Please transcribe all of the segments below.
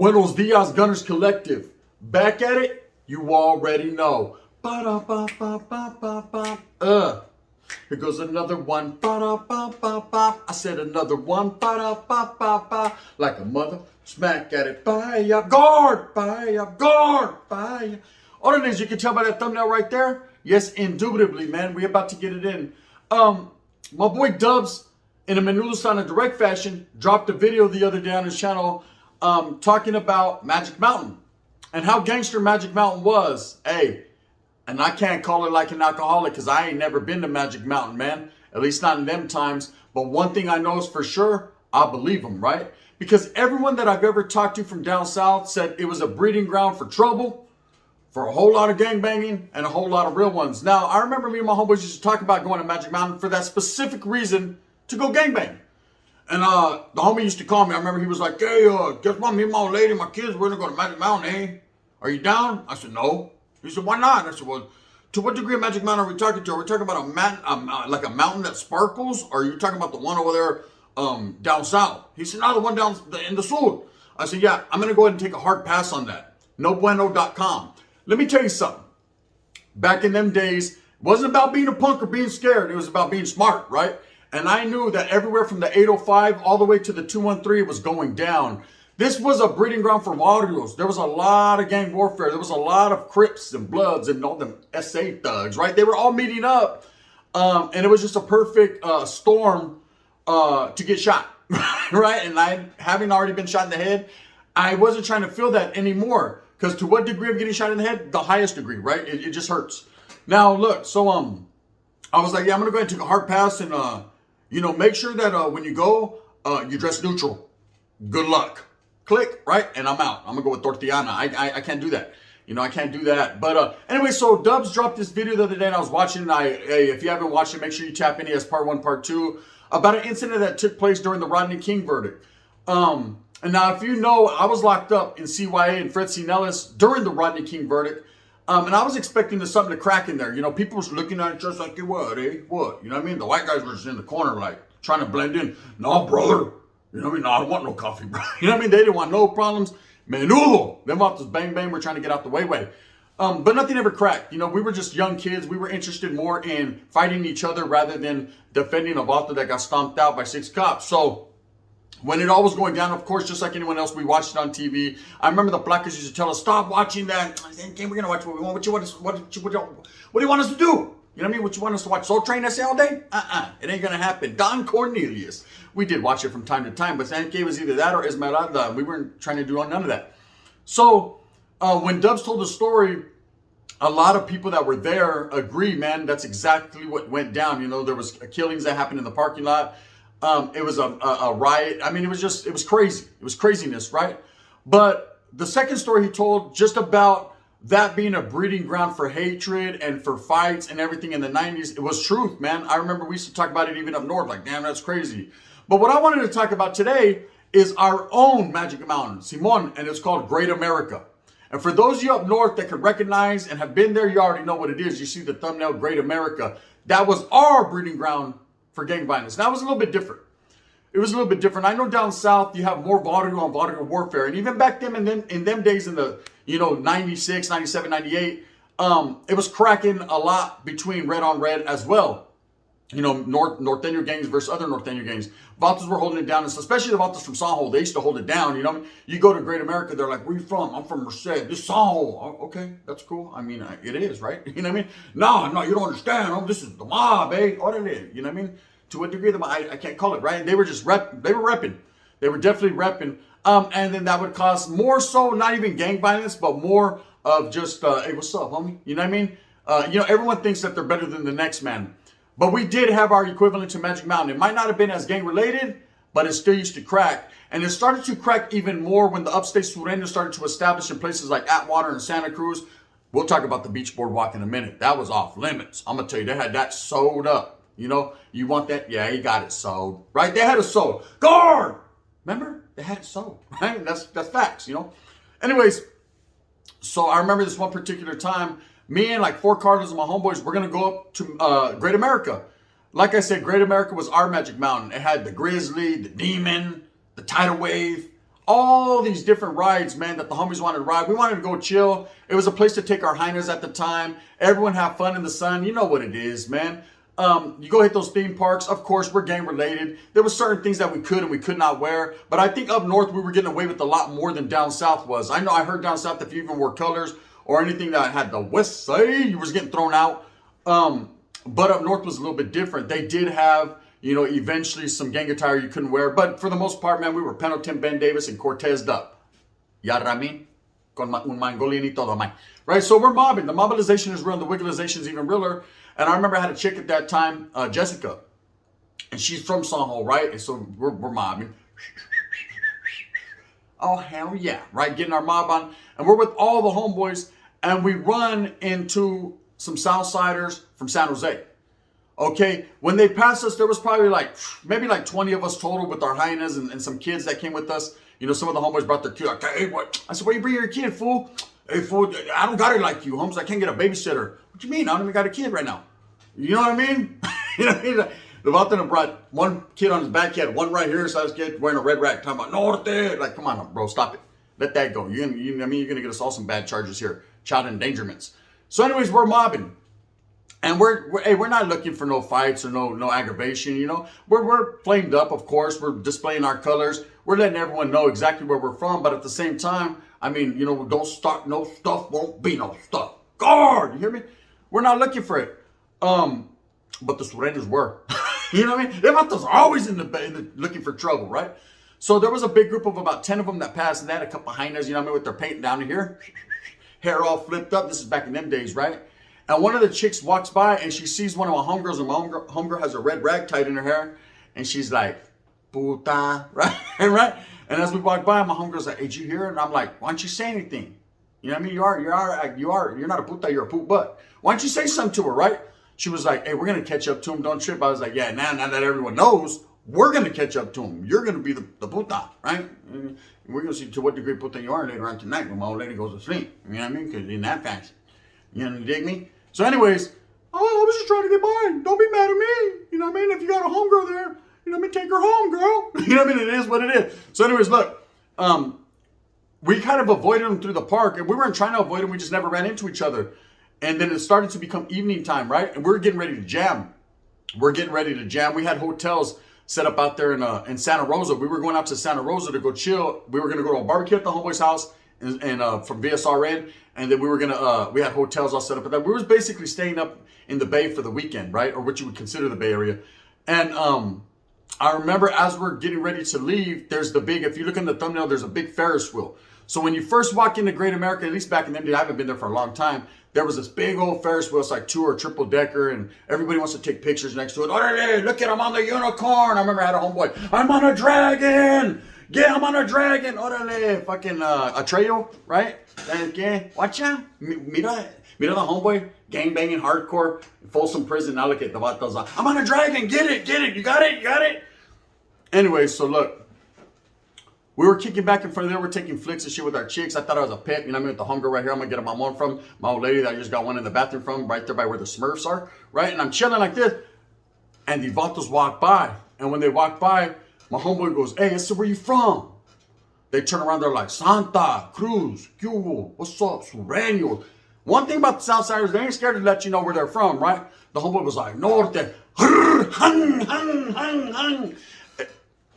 Buenos Dias Gunners Collective. Back at it? You already know. Ba-da-ba-ba-ba-ba-ba. Here goes another one. Ba-da-ba-ba-ba. I said another one. Ba-da-ba-ba-ba. Like a mother. Smack at it. Bye-ya. Guard. Bye-ya. Guard. Bye-ya. All it is, you can tell by that thumbnail right there. Yes, indubitably, man. We're about to get it in. My boy Dubs, in a Manula direct fashion, dropped a video the other day on his channel talking about Magic Mountain and how gangster Magic Mountain was. Hey, and I can't call it like an alcoholic because I ain't never been to Magic Mountain, man. At least not in them times. But one thing I know is for sure, I believe him, right? Because everyone that I've ever talked to from down south said it was a breeding ground for trouble, for a whole lot of gangbanging, and a whole lot of real ones. Now, I remember me and my homeboys used to talk about going to Magic Mountain for that specific reason, to go gangbang. And the homie used to call me. I remember he was like, hey, guess what? Me and my old lady, my kids, we're going to go to Magic Mountain, eh? Are you down? I said, no. He said, why not? I said, well, to what degree of Magic Mountain are we talking to? Are we talking about like a mountain that sparkles? Or are you talking about the one over there down south? He said, no, the one down in the sur. I said, yeah, I'm going to go ahead and take a hard pass on that. NoBueno.com. Let me tell you something. Back in them days, it wasn't about being a punk or being scared. It was about being smart, right? And I knew that everywhere from the 805 all the way to the 213 was going down. This was a breeding ground for warriors. There was a lot of gang warfare. There was a lot of Crips and Bloods and all them SA thugs, right? They were all meeting up. And it was just a perfect storm to get shot, right? And I, having already been shot in the head, I wasn't trying to feel that anymore. Because to what degree of getting shot in the head? The highest degree, right? It just hurts. Now, look, so I was like, yeah, I'm going to go ahead and take a hard pass and, make sure that when you go, you dress neutral. Good luck. Click, right? And I'm out. I'm going to go with Tortillana. I can't do that. I can't do that. But anyway, so Dubs dropped this video the other day and I was watching. Hey, if you haven't watched it, make sure you tap in. He has part 1, part 2 about an incident that took place during the Rodney King verdict. And now, if you know, I was locked up in CYA and Fred C. Nellis during the Rodney King verdict. And I was expecting something to crack in there. People was looking at it just like, what, eh? What? You know what I mean? The white guys were just in the corner, like, trying to blend in. No, brother. You know what I mean? No, I don't want no coffee, bro. You know what I mean? They didn't want no problems. Menudo. Them off this bang bang, we're trying to get out the way. But nothing ever cracked. We were just young kids. We were interested more in fighting each other rather than defending a vato that got stomped out by 6 cops. So when it all was going down, of course, just like anyone else, we watched it on TV. I remember the placas used to tell us, stop watching that. I said, okay, we're going to watch what we want. What do you want us to do? You know what I mean? What you want us to watch? Soul Train SA all day? It ain't going to happen. Don Cornelius. We did watch it from time to time, but Sankey was either that or Esmeralda. We weren't trying to do none of that. So when Dubs told the story, a lot of people that were there agree, man, that's exactly what went down. There was killings that happened in the parking lot. It was a riot. I mean, it was crazy. It was craziness, right? But the second story he told just about that being a breeding ground for hatred and for fights and everything in the 90s, it was truth, man. I remember we used to talk about it even up north, like, damn, that's crazy. But what I wanted to talk about today is our own Magic Mountain, Simon, and it's called Great America. And for those of you up north that can recognize and have been there, you already know what it is. You see the thumbnail, Great America. That was our breeding ground for gang violence. Now, it was a little bit different. It was a little bit different. I know down south, you have more vaudeville on vaudeville warfare. And even back then, in them days, in the, 96, 97, 98, it was cracking a lot between red on red as well. Norteño gangs versus other Norteño gangs. Vatos were holding it down, especially the Vatos from Sanjo. They used to hold it down, You go to Great America, they're like, where you from? I'm from Merced. This Sanjo. Oh, okay, that's cool. I mean, it is, right? You know what I mean? No, you don't understand. Oh, this is the mob, eh? Orale. You know what I mean? To what degree, I can't call it, right? They were just repping. They were definitely repping. And then that would cause more so, not even gang violence, but more of just, hey, what's up, homie? You know what I mean? Everyone thinks that they're better than the next man. But we did have our equivalent to Magic Mountain. It might not have been as gang related, but it still used to crack. And it started to crack even more when the upstate Sureños started to establish in places like Atwater and Santa Cruz. We'll talk about the beach boardwalk in a minute. That was off limits. I'm going to tell you, they had that sold up. You want that? Yeah, he got it sold. Right? They had it sold. Guard! Remember? They had it sold. Right? That's facts, Anyways, so I remember this one particular time, me and like 4 Cardinals and my homeboys, we're going to go up to Great America. Like I said, Great America was our Magic Mountain. It had the Grizzly, the Demon, the Tidal Wave, all these different rides, man, that the homies wanted to ride. We wanted to go chill. It was a place to take our hyenas at the time. Everyone have fun in the sun. You know what it is, man. You go hit those theme parks. Of course, we're gang related. There were certain things that we could and we could not wear. But I think up north, we were getting away with a lot more than down south was. I know I heard down south, if you even wore colors or anything that had the west side, you was getting thrown out. But up north was a little bit different. They did have, you know, eventually some gang attire you couldn't wear. But for the most part, man, we were Pendleton, Ben Davis, and Cortez'd up. Ya Ramin? Con un mangolin y todo, man. Right? So we're mobbing. The mobilization is real. The wigglization is even realer. And I remember I had a chick at that time, Jessica. And she's from Soho, right? And so we're mobbing. Oh, hell yeah. Right? Getting our mob on. And we're with all the homeboys. And we run into some Southsiders from San Jose. Okay, when they passed us, there was probably maybe 20 of us total with our hyenas and some kids that came with us. You know, some of the homeboys brought their kid. Like, hey, what? I said, where you bring your kid, fool? Hey, fool, I don't got it like you, Holmes. I can't get a babysitter. What you mean? I don't even got a kid right now. You know what I mean? You know, the Vato brought one kid on his back. He had one right here, so I was wearing a red rack. Talking about, no, like, come on, bro, stop it. Let that go. You're going to get us all some bad charges here. Child endangerments. So anyways, we're mobbing. And we're not looking for no fights or no aggravation, you know. We're flamed up, of course. We're displaying our colors. We're letting everyone know exactly where we're from. But at the same time, I mean, you know, don't start no stuff, won't be no stuff. Guard, you hear me? We're not looking for it. But the surrenders were. You know what I mean? Them vatos are always in the looking for trouble, right? So there was a big group of about 10 of them that passed, and they had a couple hyenas, you know what I mean, with their paint down to here. Hair all flipped up. This is back in them days, right? And one of the chicks walks by and she sees one of my homegirls, and my homegirl has a red rag tied in her hair. And she's like, puta, right? Right? And as we walk by, my homegirl's like, hey, did you hear it? And I'm like, why don't you say anything? You know what I mean? You're not a puta, you're a poop butt. Why don't you say something to her, right? She was like, hey, we're going to catch up to him. Don't trip. I was like, yeah, now that everyone knows, we're going to catch up to him. You're going to be the puta, right? And we're going to see to what degree puta you are later on tonight when my old lady goes to sleep. You know what I mean? Because in that fashion. You know, dig me? So anyways, I was just trying to get by. Don't be mad at me. You know what I mean? If you got a homegirl there, you know what I mean? Take her home, girl. You know what I mean? It is what it is. So anyways, look, we kind of avoided them through the park. And we weren't trying to avoid them. We just never ran into each other. And then it started to become evening time, right? And we were getting ready to jam. We had hotels set up out there in Santa Rosa. We were going out to Santa Rosa to go chill. We were going to go to a barbecue at the homeboy's house and from VSRN. And then we were we had hotels all set up. We were basically staying up in the Bay for the weekend, right? Or what you would consider the Bay Area. And I remember as we're getting ready to leave, there's if you look in the thumbnail, there's a big Ferris wheel. So when you first walk into Great America, at least back in them days, I haven't been there for a long time, there was this big old Ferris wheel. It's like 2 or triple decker, and everybody wants to take pictures next to it. Orale, look at him on the unicorn. I remember I had a homeboy. I'm on a dragon. Yeah, I'm on a dragon. Orale, fucking Atreyo, right? Watcha. Mira the homeboy, gang banging, hardcore, Folsom Prison. Now look at the vatos. I'm on a dragon. Get it. You got it. Anyway, so look. We were kicking back in front of there. We're taking flicks and shit with our chicks. I thought I was a pimp. You know what I mean? With the hunger right here. I'm going to get a mamon from. My old lady that I just got one in the bathroom from. Right there by where the Smurfs are. Right? And I'm chilling like this. And the vatos walk by. And when they walk by, my homeboy goes, hey, so where you from? They turn around. They're like, Santa, Cruz, Cubo, what's up, Sureño. One thing about the Southsiders, they ain't scared to let you know where they're from, right? The homeboy was like, Norte.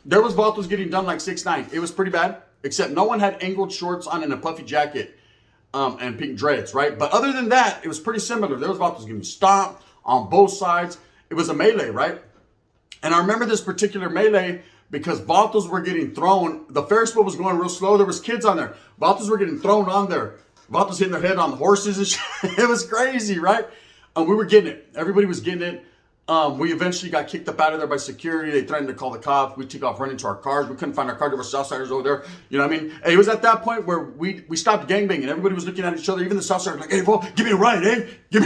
There was vatos getting done like 6'9". It was pretty bad, except no one had angled shorts on and a puffy jacket and pink dreads, right? But other than that, it was pretty similar. There was vatos getting stomped on both sides. It was a melee, right? And I remember this particular melee because vatos were getting thrown. The Ferris wheel was going real slow. There was kids on there. Vatos were getting thrown on there. Vatos hitting their head on the horses and shit. It was crazy, right? And we were getting it. Everybody was getting it. We eventually got kicked up out of there by security. They threatened to call the cops. We took off running to our cars. We couldn't find our car. There were Southsiders over there. You know what I mean? And it was at that point where we stopped gangbanging. Everybody was looking at each other. Even the Southsiders like, hey, bro, give me a ride, eh? Give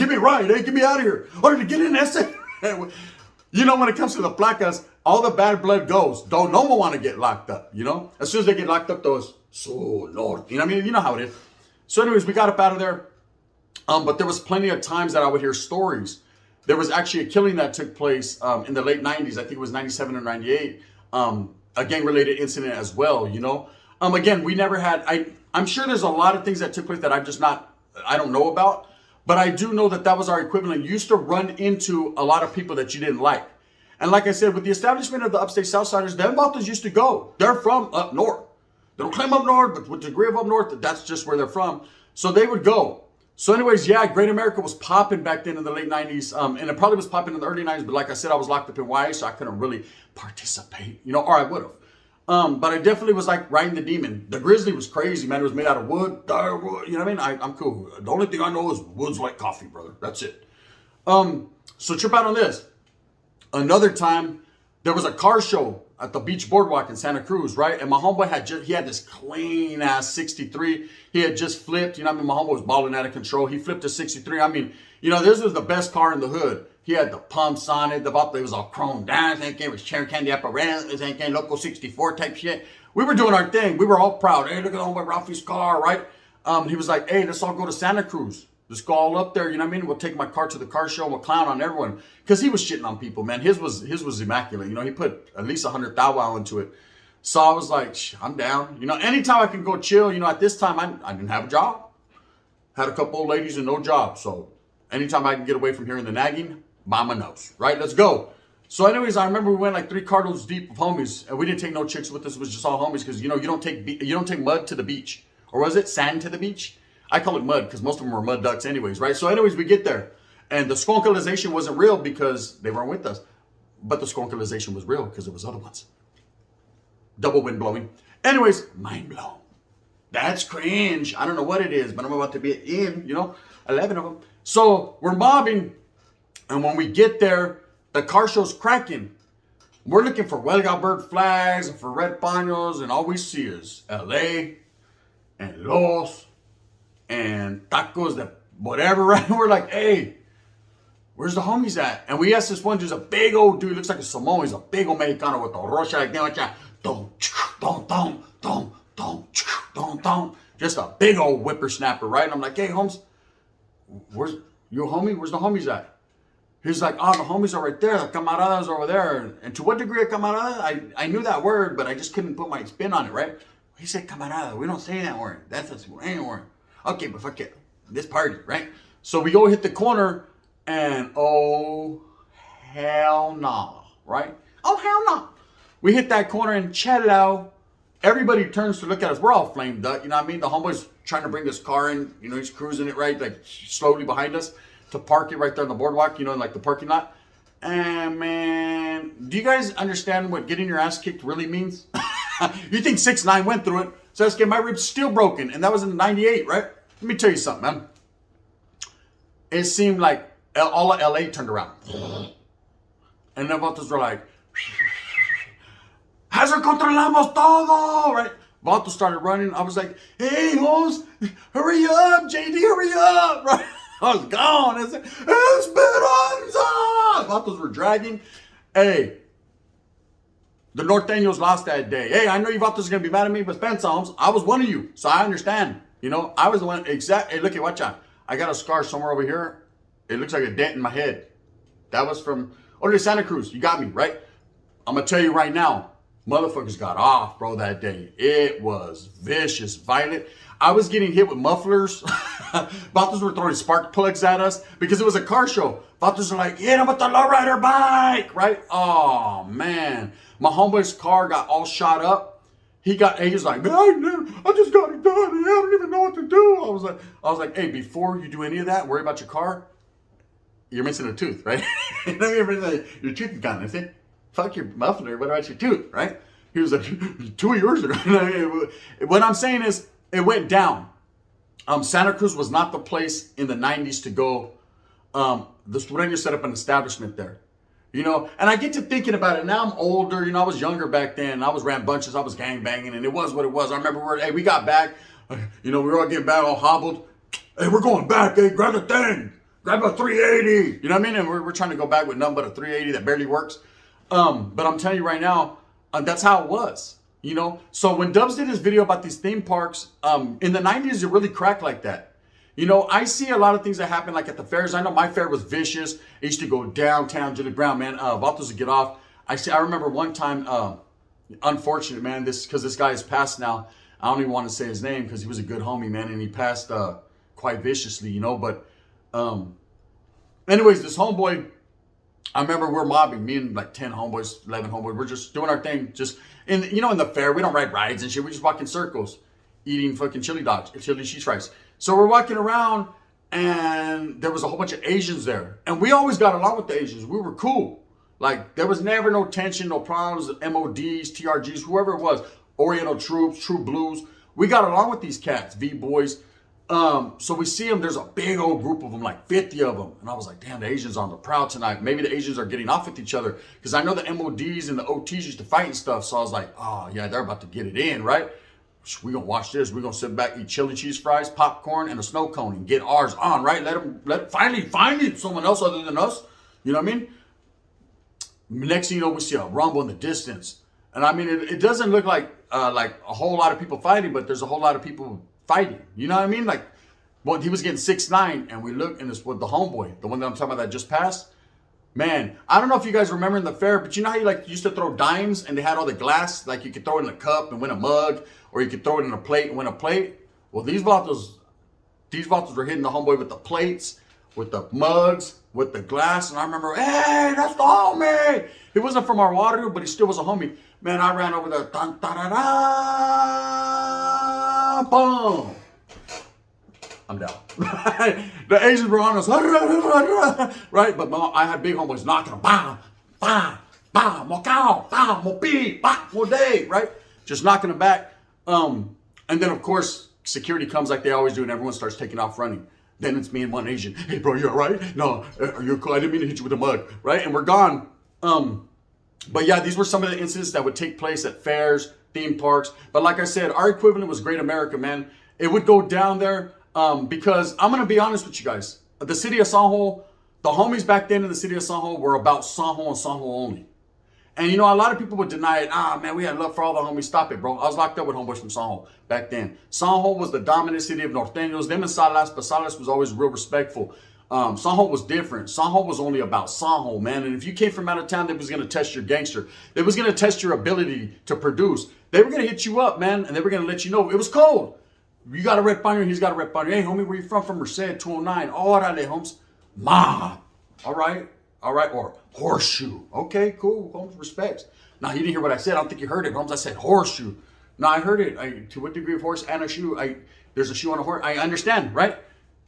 me a ride, eh? Get me out of here. Or to get in, that's it. You know, when it comes to the placas, all the bad blood goes. Don't no one want to get locked up, you know? As soon as they get locked up, those, so Lord. You know what I mean? You know how it is. So anyways, we got up out of there. But there was plenty of times that I would hear stories. There was actually a killing that took place in the late 90s. I think it was 97 or 98. a gang-related incident as well, you know. Again, we never had, I'm sure there's a lot of things that took place that I don't know about, but I do know that that was our equivalent. You used to run into a lot of people that you didn't like. And like I said, with the establishment of the Upstate Southsiders, them vatos used to go. They're from up north. They don't claim up north, but with the degree of up north, that's just where they're from. So they would go. So anyways, yeah, Great America was popping back then in the late 90s. And it probably was popping in the early 90s. But like I said, I was locked up in YA, so I couldn't really participate, you know, or I would have. But I definitely was like riding the demon. The Grizzly was crazy, man. It was made out of wood. You know what I mean? I'm cool. The only thing I know is wood's like coffee, brother. That's it. So trip out on this. Another time, there was a car show at the beach boardwalk in Santa Cruz, right? And my homeboy he had this clean ass 63. He had just flipped, you know what I mean? My homeboy was balling out of control. He flipped a 63. I mean, you know, this was the best car in the hood. He had the pumps on it. It was all chromed down. It was cherry candy apparatus. Loco 64 type shit. We were doing our thing. We were all proud. Hey, look at homeboy Ralphie's car, right? He was like, hey, let's all go to Santa Cruz. Let's go all up there, you know what I mean? We'll take my car to the car show and we'll clown on everyone. Because he was shitting on people, man. His was immaculate. You know, he put at least 100 thou wow into it. So I was like, I'm down. You know, anytime I can go chill, you know, at this time, I didn't have a job. Had a couple old ladies and no job. So anytime I can get away from hearing the nagging, mama knows, right? Let's go. So anyways, I remember we went like 3 carloads deep of homies. And we didn't take no chicks with us. It was just all homies. Because, you know, you don't take mud to the beach. Or was it sand to the beach? I call it mud because most of them were mud ducks anyways, right? So anyways, we get there. And the skunkalization wasn't real because they weren't with us. But the skunkalization was real because it was other ones. Double wind blowing. Anyways, mind blown. That's cringe. I don't know what it is, but I'm about to be in, you know, 11 of them. So we're mobbing. And when we get there, the car show's cracking. We're looking for Huelga bird flags and for red paños. And all we see is LA and Los and tacos, that whatever, right? We're like, hey, where's the homies at? And we asked this one dude's a big old dude, looks like a Samoan. He's a big old Mexicano with a rocha like that. Just a big old whippersnapper, right? And I'm like, hey, Holmes, where's your homie? Where's the homies at? He's like, oh, the homies are right there. The camaradas are over there. And to what degree of camarada? I knew that word, but I just couldn't put my spin on it, right? He said camarada. We don't say that word. That's a slang word. Okay, but fuck it. This party, right? So we go hit the corner and oh, hell no, right? Oh, hell no. We hit that corner and cello. Everybody turns to look at us. We're all flamed up, you know what I mean? The homeboy's trying to bring this car in. You know, he's cruising it, right? Like slowly behind us to park it right there on the boardwalk, you know, in like the parking lot. And man, do you guys understand what getting your ass kicked really means? You think 6ix9ine went through it. So let's get my ribs still broken. And that was in 98, right? Let me tell you something, man. It seemed like all of LA turned around. And the vatos were like, Hazard controlamos todo, right? Vatos started running. I was like, hey, Holmes, hurry up, JD, hurry up, right? I was gone. I said, Esperanza! Vatos were dragging. Hey, the Norteños lost that day. Hey, I know you vatos are going to be mad at me, but Spence Holmes, I was one of you, so I understand. You know, I was the one, hey, look at, watch out. I got a scar somewhere over here. It looks like a dent in my head. That was from, Santa Cruz. You got me, right? I'm going to tell you right now, motherfuckers got off, bro, that day. It was vicious, violent. I was getting hit with mufflers. Vatos were throwing spark plugs at us because it was a car show. Vatos are like, hit him with the lowrider bike, right? Oh, man. My homeboy's car got all shot up. He was like, man, I just got it done. I don't even know what to do. I was like, hey, before you do any of that, worry about your car. You're missing a tooth, right? Your tooth is gone. I said, fuck your muffler. What about your tooth, right? He was like, 2 years ago. What I'm saying is, it went down. Santa Cruz was not the place in the 90s to go. The Sureños set up an establishment there. You know, and I get to thinking about it. Now I'm older. You know, I was younger back then. I was rambunctious. I was gang banging, and it was what it was. I remember we got back. You know, we were all getting back all hobbled. Hey, we're going back. Hey, grab the thing. Grab a 380. You know what I mean? And we're trying to go back with nothing but a 380 that barely works. But I'm telling you right now, that's how it was. You know, so when Dubs did his video about these theme parks, in the 90s, it really cracked like that. You know, I see a lot of things that happen like at the fairs. I know my fair was vicious. It used to go downtown to the ground, man. Vatos would get off. I remember one time, unfortunate, man. Because this guy is passed now. I don't even want to say his name because he was a good homie, man, and he passed quite viciously, you know. But anyways, this homeboy, I remember we're mobbing, me and like 10 homeboys, 11 homeboys. We're just doing our thing, just in the fair. We don't ride rides and shit. We just walk in circles, eating fucking chili cheese fries. So we're walking around, and there was a whole bunch of Asians there, and we always got along with the Asians. We were cool. Like, there was never no tension, no problems, MODs, TRGs, whoever it was, Oriental Troops, True Blues. We got along with these cats, V-Boys. So we see them, there's a big old group of them, like 50 of them. And I was like, damn, the Asians are on the prowl tonight. Maybe the Asians are getting off with each other. Because I know the MODs and the OTs used to fight and stuff. So I was like, oh, yeah, they're about to get it in, right? We're going to watch this. We're going to sit back, eat chili cheese fries, popcorn, and a snow cone and get ours on, right? Finally find someone else other than us. You know what I mean? Next thing you know, we see a rumble in the distance. And I mean, it doesn't look like a whole lot of people fighting, but there's a whole lot of people fighting. You know what I mean? Like, well, he was getting 6'9", and we look, and it's with the homeboy, the one that I'm talking about that just passed. Man, I don't know if you guys remember in the fair, but you know how you used to throw dimes, and they had all the glass, like you could throw it in a cup and win a mug, or you could throw it in a plate and win a plate. Well, these vatos were hitting the homeboy with the plates, with the mugs, with the glass, and I remember, hey, that's the homie. He wasn't from our water, but he still was a homie. Man, I ran over there, dun, da, da, da, boom. I'm down. The Asians were on us, right? But I had big homeboys knocking them, bam, bam, bam, mo cow, bam, mo pi, bam, mo day, right? Just knocking them back. And then of course security comes like they always do, and everyone starts taking off running. Then it's me and one Asian. Hey, bro, you all right? No, are you cool? I didn't mean to hit you with a mug, right? And we're gone. But yeah, these were some of the incidents that would take place at fairs, theme parks. But like I said, our equivalent was Great America, man. It would go down there because I'm going to be honest with you guys. The city of San Juan, the homies back then in the city of San Juan were about San Juan and San Juan only. And, you know, a lot of people would deny it. Man, we had love for all the homies. Stop it, bro. I was locked up with homeboys from San Juan back then. San Juan was the dominant city of Norteños. Them and Salas, but Salas was always real respectful. San Juan was different. San Juan was only about San Juan, man. And if you came from out of town, they was going to test your gangster. They was going to test your ability to produce. They were going to hit you up, man. And they were going to let you know it was cold. You got a red binder, he's got a red binder. Hey, homie, where you from? From Merced, 209. Orale, homes. Ma. All right. Or horseshoe. Okay, cool. Holmes respects. Now, he didn't hear what I said. I don't think you heard it, Holmes. I said horseshoe. No, I heard it. To what degree of horse and a shoe? There's a shoe on a horse. I understand, right?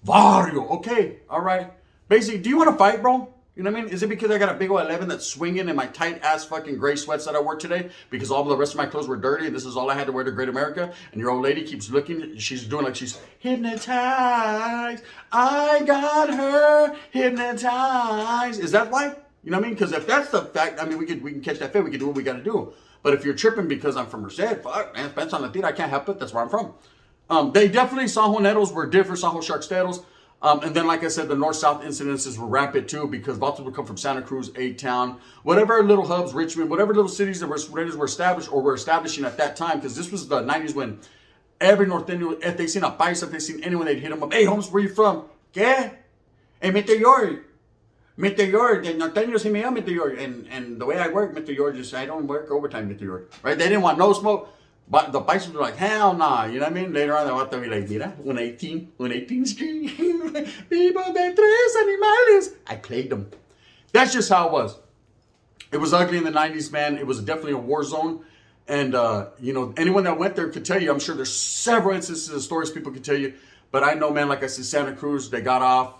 Vario. Okay. All right. Basically, do you want to fight, bro? You know what I mean? Is it because I got a big old 11 that's swinging in my tight ass fucking gray sweats that I wore today because all the rest of my clothes were dirty and this is all I had to wear to Great America? And your old lady keeps looking, she's doing like she's hypnotized. I got her hypnotized. Is that why? You know what I mean? Because if that's the fact, I mean, we can catch that fit. We can do what we got to do. But if you're tripping because I'm from Merced, fuck, man, Spence on the theater, I can't help it. That's where I'm from. They definitely, San Juaneros were different, San Juan Sharksteros. And then, like I said, the north-south incidences were rampant too because vatos would come from Santa Cruz, A-Town, whatever little hubs, Richmond, whatever little cities that were established or were establishing at that time, because this was the 90s when every Norteño, if they seen a paisa, if they seen anyone, they'd hit them up. Hey, Holmes, where you from? ¿Qué? Hey, Meteor, the Norteños hit me up, Meteor. And the way I work, Meteor, I don't work overtime, Meteor. Right? They didn't want no smoke. But the Bisons were like, hell nah, you know what I mean? Later on, they want to be like, mira, 118 Street, people de tres animales. I played them. That's just how it was. It was ugly in the 90s, man. It was definitely a war zone. And, you know, anyone that went there could tell you, I'm sure there's several instances of stories people could tell you. But I know, man, like I said, Santa Cruz, they got off.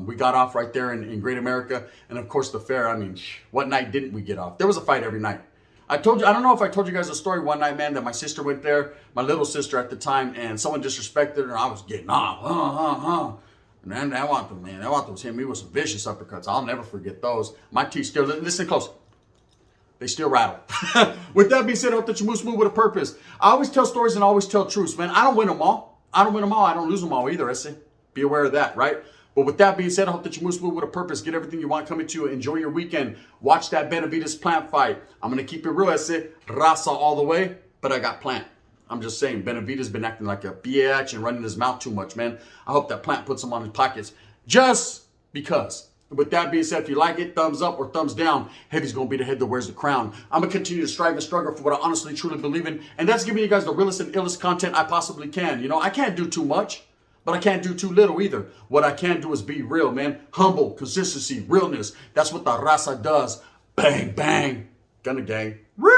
We got off right there in Great America. And, of course, the fair. I mean, what night didn't we get off? There was a fight every night. I told you, I don't know if I told you guys a story one night, man, that my sister went there, my little sister at the time, and someone disrespected her, and I was getting off. And then I want them, man. I want those hit me with some vicious uppercuts. I'll never forget those. My teeth still, listen close. They still rattle. With that being said, I hope that you move smooth with a purpose. I always tell stories and always tell truths, man. I don't win them all. I don't lose them all either, I say. Be aware of that, right? But with that being said, I hope that you move smooth with a purpose. Get everything you want coming to you. Enjoy your weekend. Watch that Benavides plant fight. I'm going to keep it real. I say raza all the way, but I got plant. I'm just saying, Benavides been acting like a bitch and running his mouth too much, man. I hope that plant puts him on his pockets just because. With that being said, if you like it, thumbs up or thumbs down. Heavy's going to be the head that wears the crown. I'm going to continue to strive and struggle for what I honestly, truly believe in. And that's giving you guys the realest and illest content I possibly can. You know, I can't do too much, but I can't do too little either. What I can do is be real, man. Humble, consistency, realness. That's what the raza does. Bang, bang. Gunna gang. Real.